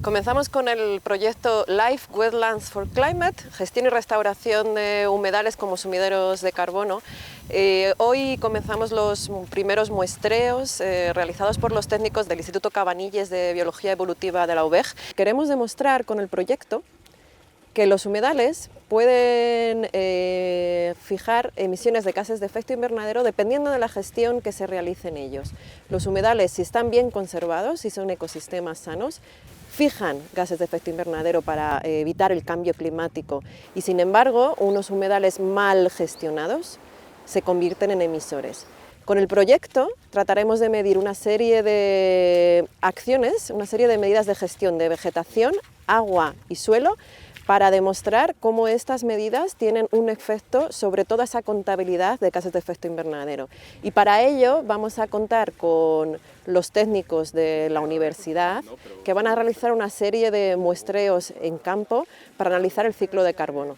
Comenzamos con el proyecto Life Wetlands for Climate, gestión y restauración de humedales como sumideros de carbono. Hoy comenzamos los primeros muestreos realizados por los técnicos del Instituto Cabanilles de Biología Evolutiva de la UVEG. Queremos demostrar con el proyecto que los humedales pueden fijar emisiones de gases de efecto invernadero dependiendo de la gestión que se realice en ellos. Los humedales, si están bien conservados, si son ecosistemas sanos, fijan gases de efecto invernadero para evitar el cambio climático y, sin embargo, unos humedales mal gestionados se convierten en emisores. Con el proyecto trataremos de medir una serie de acciones, una serie de medidas de gestión de vegetación, agua y suelo, para demostrar cómo estas medidas tienen un efecto sobre toda esa contabilidad de gases de efecto invernadero. Y para ello vamos a contar con los técnicos de la universidad que van a realizar una serie de muestreos en campo para analizar el ciclo de carbono.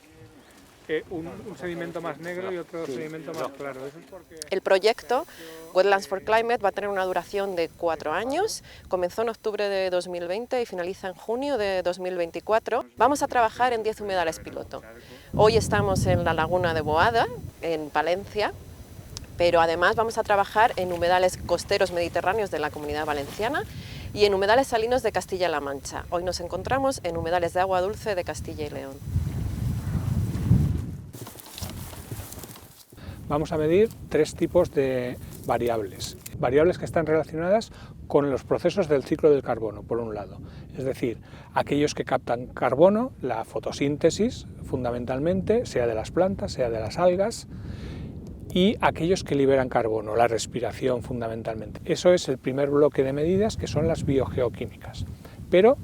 Un sedimento más negro y otro sedimento más claro. ¿Eso es porque... El proyecto Wetlands for Climate va a tener una duración de 4 años, comenzó en octubre de 2020 y finaliza en junio de 2024. Vamos a trabajar en 10 humedales piloto. Hoy estamos en la laguna de Boada, en Palencia, pero además vamos a trabajar en humedales costeros mediterráneos de la Comunidad Valenciana y en humedales salinos de Castilla-La Mancha. Hoy nos encontramos en humedales de agua dulce de Castilla y León. Vamos a medir 3 tipos de variables. Variables que están relacionadas con los procesos del ciclo del carbono, por un lado. Es decir, aquellos que captan carbono, la fotosíntesis, fundamentalmente, sea de las plantas, sea de las algas, y aquellos que liberan carbono, la respiración, fundamentalmente. Eso es el primer bloque de medidas, que son las biogeoquímicas. Pero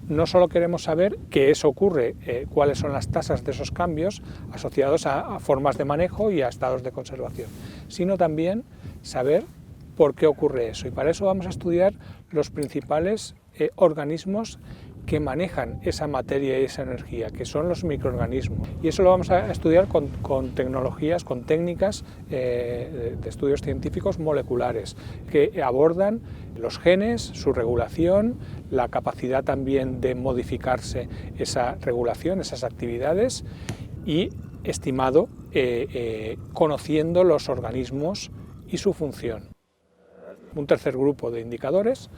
no solo queremos saber que eso ocurre, cuáles son las tasas de esos cambios asociados a formas de manejo y a estados de conservación, sino también saber por qué ocurre eso. Y para eso vamos a estudiar los principales organismos que manejan esa materia y esa energía, que son los microorganismos. Y eso lo vamos a estudiar con tecnologías, con técnicas de estudios científicos moleculares, que abordan los genes, su regulación, la capacidad también de modificarse esa regulación, esas actividades, y estimado conociendo los organismos y su función. Un tercer grupo de indicadores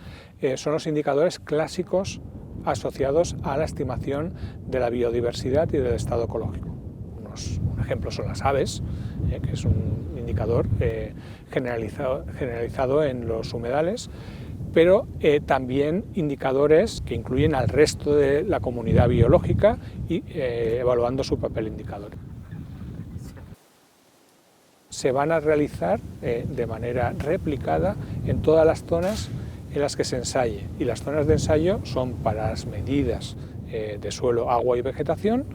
son los indicadores clásicos asociados a la estimación de la biodiversidad y del estado ecológico. Un ejemplo son las aves, que es un indicador generalizado en los humedales, pero también indicadores que incluyen al resto de la comunidad biológica y evaluando su papel indicador. Se van a realizar de manera replicada en todas las zonas en las que se ensaye, y las zonas de ensayo son para las medidas de suelo, agua y vegetación,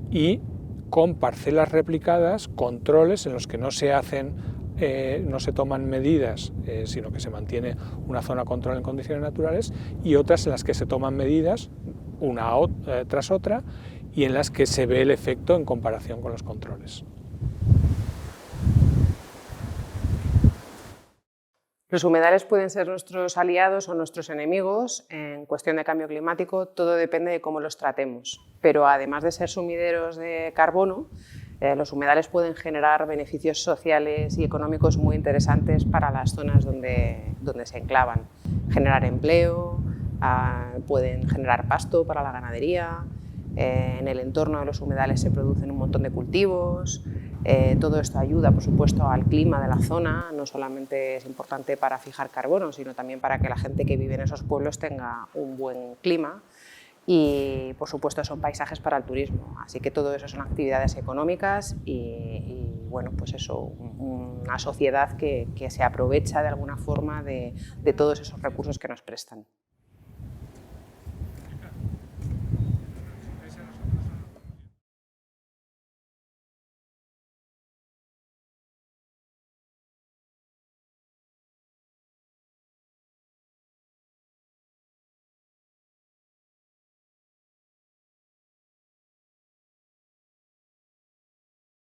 y con parcelas replicadas, controles en los que no se toman medidas, sino que se mantiene una zona control en condiciones naturales, y otras en las que se toman medidas una tras otra y en las que se ve el efecto en comparación con los controles. Los humedales pueden ser nuestros aliados o nuestros enemigos en cuestión de cambio climático, todo depende de cómo los tratemos. Pero además de ser sumideros de carbono, los humedales pueden generar beneficios sociales y económicos muy interesantes para las zonas donde se enclavan. Generar empleo, pueden generar pasto para la ganadería, en el entorno de los humedales se producen un montón de cultivos. Todo esto ayuda, por supuesto, al clima de la zona. No solamente es importante para fijar carbono, sino también para que la gente que vive en esos pueblos tenga un buen clima. Y, por supuesto, son paisajes para el turismo. Así que todo eso son actividades económicas y bueno, pues eso, una sociedad que se aprovecha de alguna forma de todos esos recursos que nos prestan.